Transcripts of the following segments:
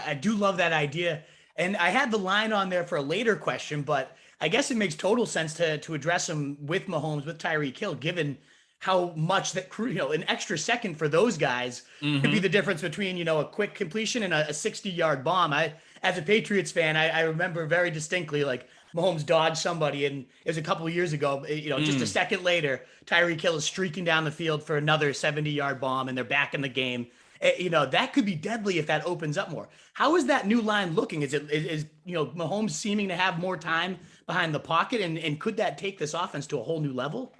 I do love that idea. And I had the line on there for a later question, but I guess it makes total sense to address him with Mahomes, with Tyreek Hill, given how much that an extra second for those guys could be Hmm. the difference between a quick completion and a 60-yard bomb. As a Patriots fan, I remember very distinctly like Mahomes dodged somebody, and it was a couple of years ago. Just a Mm. second later, Tyreek Hill is streaking down the field for another 70-yard bomb, and they're back in the game. That could be deadly if that opens up more. How is that new line looking? Is Mahomes seeming to have more time behind the pocket, and could that take this offense to a whole new level?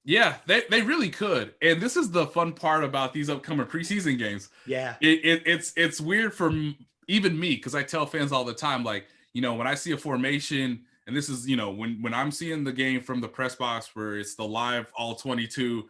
Yeah, they really could. And this is the fun part about these upcoming preseason games. Yeah. It's weird for even me because I tell fans all the time, like, when I see a formation, and this is, when I'm seeing the game from the press box where it's the live all 22,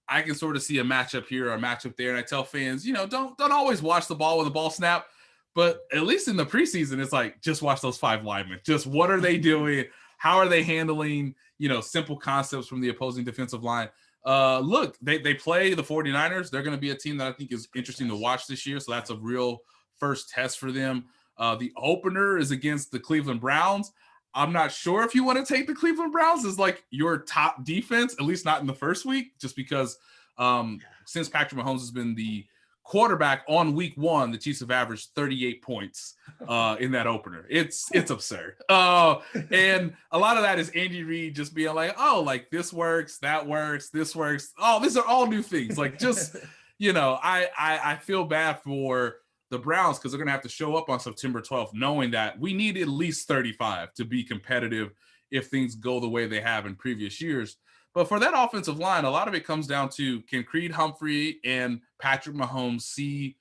I can sort of see a matchup here or a matchup there. And I tell fans, don't always watch the ball when the ball snap. But at least in the preseason, it's like, just watch those five linemen. Just what are they doing? How are they handling, simple concepts from the opposing defensive line? Look, they play the 49ers. They're going to be a team that I think is interesting to watch this year. So that's a real first test for them. The opener is against the Cleveland Browns. I'm not sure if you want to take the Cleveland Browns as like your top defense, at least not in the first week, just because since Patrick Mahomes has been the quarterback on week one, the Chiefs have averaged 38 points in that opener. It's absurd. And a lot of that is Andy Reid just being like, oh, like this works, that works, this works. Oh, these are all new things. Like just, I feel bad for the Browns because they're going to have to show up on September 12th knowing that we need at least 35 to be competitive if things go the way they have in previous years. But for that offensive line, a lot of it comes down to, can Creed Humphrey and Patrick Mahomes see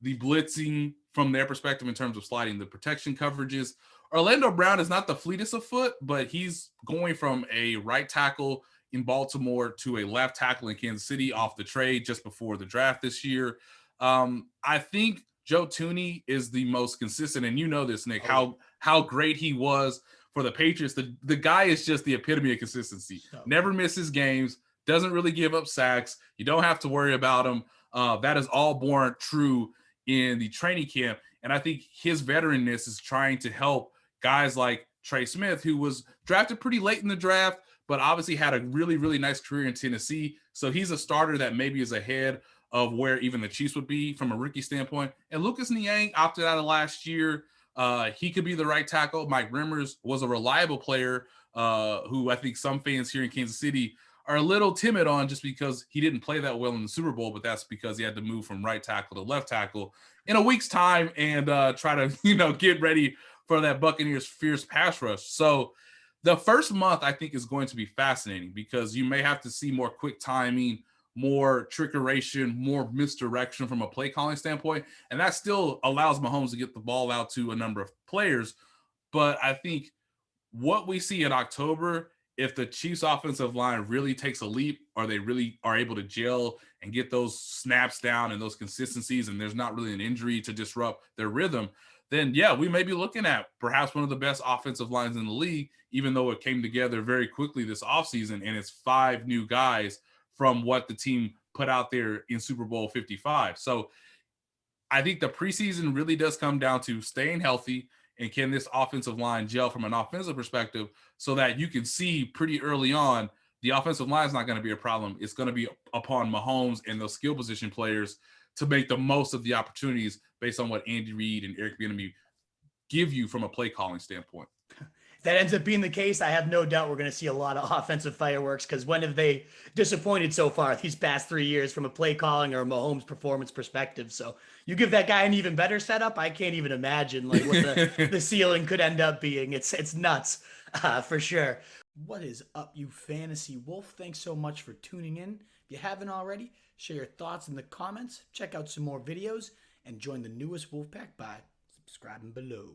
the blitzing from their perspective in terms of sliding the protection coverages? Orlando Brown is not the fleetest of foot, but he's going from a right tackle in Baltimore to a left tackle in Kansas City off the trade just before the draft this year. I think Joe Thuney is the most consistent, and you know this, Nick, Oh yeah. how great he was for the Patriots. The guy is just the epitome of consistency. So Never misses games, doesn't really give up sacks. You don't have to worry about him. That is all born true in the training camp. And I think his veteranness is trying to help guys like Trey Smith, who was drafted pretty late in the draft, but obviously had a really, really nice career in Tennessee. So he's a starter that maybe is ahead of where even the Chiefs would be from a rookie standpoint. And Lucas Niang opted out of last year. He could be the right tackle. Mike Remmers was a reliable player who I think some fans here in Kansas City are a little timid on just because he didn't play that well in the Super Bowl, but that's because he had to move from right tackle to left tackle in a week's time and try to, get ready for that Buccaneers fierce pass rush. So the first month I think is going to be fascinating because you may have to see more quick timing, more trickeration, more misdirection from a play calling standpoint. And that still allows Mahomes to get the ball out to a number of players. But I think what we see in October, if the Chiefs offensive line really takes a leap or they really are able to gel and get those snaps down and those consistencies, and there's not really an injury to disrupt their rhythm, then yeah, we may be looking at perhaps one of the best offensive lines in the league, even though it came together very quickly this offseason and it's five new guys from what the team put out there in Super Bowl 55. So I think the preseason really does come down to staying healthy and can this offensive line gel from an offensive perspective so that you can see pretty early on the offensive line is not going to be a problem. It's going to be upon Mahomes and those skill position players to make the most of the opportunities based on what Andy Reid and Eric Bieniemy give you from a play calling standpoint. if that ends up being the case, I have no doubt we're going to see a lot of offensive fireworks because when have they disappointed so far these past 3 years from a play calling or a Mahomes performance perspective? So you give that guy an even better setup. I can't even imagine like what the ceiling could end up being. It's nuts for sure. What is up, you fantasy wolf? Thanks so much for tuning in. If you haven't already, share your thoughts in the comments, check out some more videos, and join the newest Wolfpack by subscribing below.